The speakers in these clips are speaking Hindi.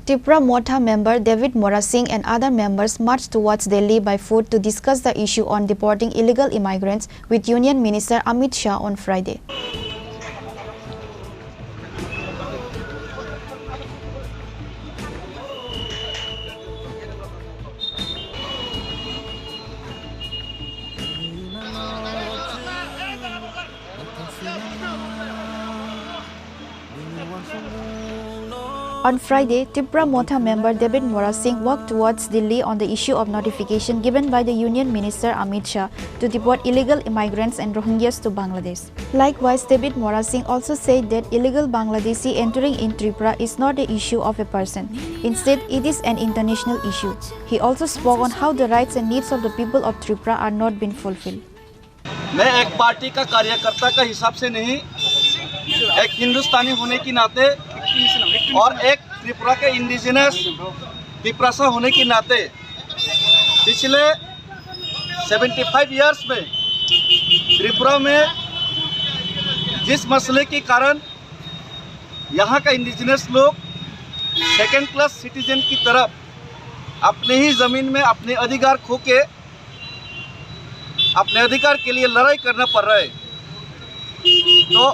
Tripura Motha member David Morasing and other members marched towards Delhi by foot to discuss the issue on deporting illegal immigrants with Union Minister Amit Shah on Friday. On Friday, Tripura Motha member David Morasing walked towards Delhi on the issue of notification given by the Union Minister Amit Shah to deport illegal immigrants and Rohingyas to Bangladesh. Likewise, David Morasing also said that illegal Bangladeshi entering in Tripura is not the issue of a person. Instead, it is an international issue. He also spoke on how the rights and needs of the people of Tripura are not being fulfilled. मैं एक पार्टी का कार्यकर्ता का हिसाब से नहीं, एक हिंदुस्तानी होने की नाते और एक त्रिपुरा के इंडिजिनस त्रिपुरासा होने के नाते पिछले 75 इयर्स में त्रिपुरा में जिस मसले के कारण यहाँ का इंडिजिनस लोग सेकेंड क्लास सिटीजन की तरफ अपने ही ज़मीन में अपने अधिकार खो के अपने अधिकार के लिए लड़ाई करना पड़ रहा है, तो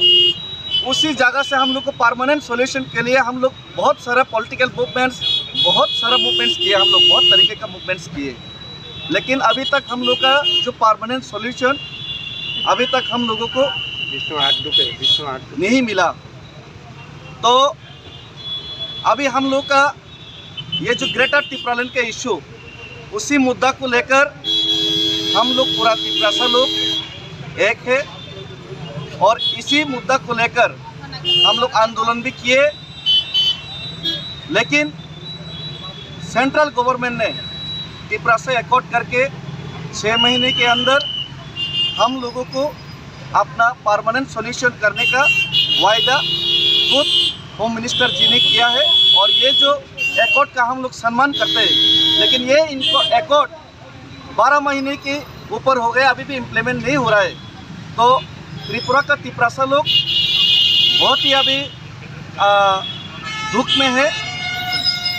उसी जगह से हम लोग को परमानेंट सॉल्यूशन के लिए हम लोग बहुत सारा पॉलिटिकल मूवमेंट्स किए, हम लोग बहुत तरीके का मूवमेंट्स किए, लेकिन अभी तक हम लोग का जो परमानेंट सॉल्यूशन अभी तक हम लोगों को नहीं मिला। तो अभी हम लोग का ये जो ग्रेटर त्रिपुरालैंड के इशू, उसी मुद्दा को लेकर हम लोग पूरा त्रिपुरासा लोग एक है और इसी मुद्दा को लेकर हम लोग आंदोलन भी किए, लेकिन सेंट्रल गवर्नमेंट ने त्रिपुरा से एकॉर्ड करके 6 महीने के अंदर हम लोगों को अपना परमानेंट सॉल्यूशन करने का वायदा खुद होम मिनिस्टर जी ने किया है। और ये जो एकॉर्ड का हम लोग सम्मान करते हैं, लेकिन ये इनको एकॉर्ड 12 महीने के ऊपर हो गए, अभी भी इम्प्लीमेंट नहीं हो रहा है। तो त्रिपुरा का त्रिपुरासा लोग बहुत ही अभी दुख में है,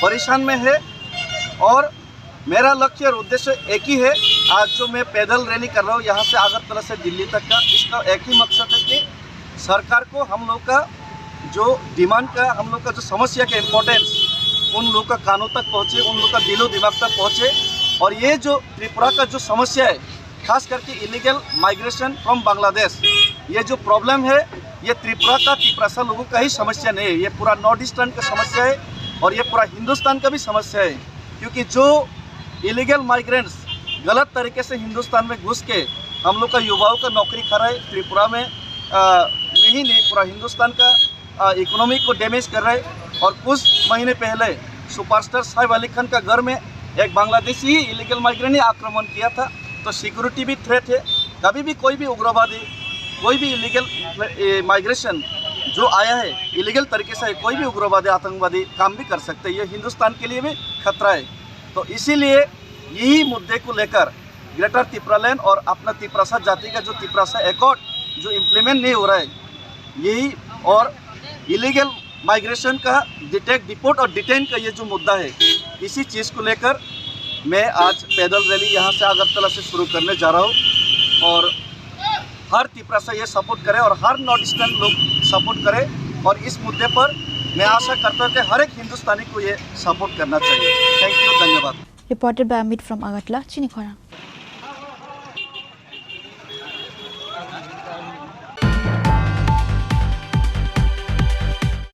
परेशान में है, और मेरा लक्ष्य और उद्देश्य एक ही है। आज जो मैं पैदल रैली कर रहा हूँ यहाँ से अगरतला से दिल्ली तक का, इसका एक ही मकसद है कि सरकार को हम लोग का जो डिमांड का, हम लोग का जो समस्या का इम्पोर्टेंस उन लोग का कानों तक पहुँचे, उन लोग का दिलो दिमाग तक पहुँचे। और ये जो त्रिपुरा का जो समस्या है, खास करके इलीगल माइग्रेशन फ्रॉम बांग्लादेश, ये जो प्रॉब्लम है ये त्रिपुरा का त्रिपुरासा लोगों का ही समस्या नहीं है, ये पूरा नॉर्थ ईस्टर्न का समस्या है और ये पूरा हिंदुस्तान का भी समस्या है। क्योंकि जो इलीगल माइग्रेंट्स गलत तरीके से हिंदुस्तान में घुस के हम लोग का युवाओं का नौकरी खा रहा है, त्रिपुरा में ही नहीं पूरा हिंदुस्तान का इकोनॉमी को डैमेज कर रहा है। और कुछ महीने पहले सुपरस्टार साइफ अली खान का घर में एक बांग्लादेशी ही इलीगल माइग्रेंट ने आक्रमण किया था। तो सिक्योरिटी भी थ्रेट है, कभी भी कोई भी उग्रवादी, कोई भी इलीगल माइग्रेशन जो आया है इलीगल तरीके से, कोई भी उग्रवादी आतंकवादी काम भी कर सकते हैं, ये हिंदुस्तान के लिए भी खतरा है। तो इसीलिए यही मुद्दे को लेकर ग्रेटर त्रिपुरालैंड और अपना त्रिपुरासा जाति का जो त्रिपुरासा एकॉर्ड जो इम्प्लीमेंट नहीं हो रहा है, यही और इलीगल माइग्रेशन का डिपोर्ट और डिटेन का ये जो मुद्दा है, इसी चीज़ को लेकर मैं आज पैदल रैली यहाँ से अगरतला से शुरू करने जा रहा हूँ। और हर त्रिपुरासा ये सपोर्ट करे और हर नॉर्थ ईस्टर्न लोग सपोर्ट करें, और इस मुद्दे पर मैं आशा करता हूँ कि हर एक हिंदुस्तानी को ये सपोर्ट करना चाहिए। थैंक यू, धन्यवाद। Reported by Amit from Agartala, Chinikhora.